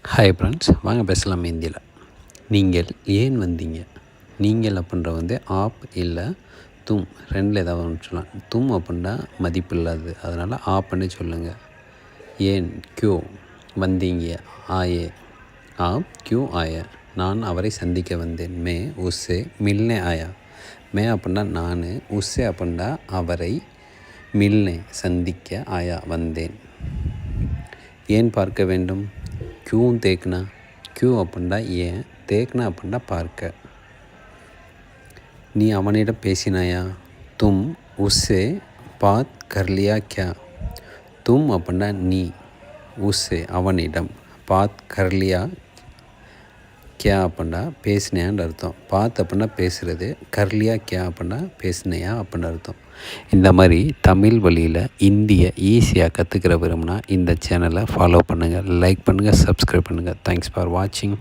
Hi friends, வாங்க பேசலாம் ஹிந்தியில். நீங்கள் ஏன் வந்தீங்க? நீங்கள் அப்படின்ற ஆப் இல்லை தும் ரெண்டில் ஏதாவது ஒன்று சொல்லலாம். தும் அப்படின்னா மதிப்பு இல்லாது, அதனால் ஆப்னு சொல்லுங்கள். ஏன் கியூ வந்தீங்க, ஆயே ஆப் கியூ ஆய. நான் அவரை சந்திக்க வந்தேன். மே உஸ்ஸே மில்னே ஆயா. மே அப்படின்னா நான், உஸ்ஸே அப்படின்னா அவரை, மில்னே சந்திக்க, ஆயா வந்தேன். ஏன் பார்க்க வேண்டும்? क्यों देखना? क्यों அப்படின்னா ஏன், देखना அப்படின்னா பார்க்க. நீ அவனிடம் பேசினாயா? தும் உஸ்ஸே பாத் கர் லியா கியா? தும் அப்படின்னா நீ, உஸ்ஸே அவனிடம், பாத் கர் லியா கியா அப்படின்னா பேசினியான்னு அர்த்தம். பாத் அப்படின்னா பேசுகிறது, கர்லியா கியா அப்படின்னா பேசினையா அப்படின்னு அர்த்தம். இந்த மாதிரி தமிழ் வழியில் இந்தியை ஈஸியாக கற்றுக்கிற விரும்பினா இந்த சேனலை ஃபாலோ பண்ணுங்கள், லைக் பண்ணுங்கள், சப்ஸ்கிரைப் பண்ணுங்கள். தேங்க்ஸ் ஃபார் வாட்சிங்.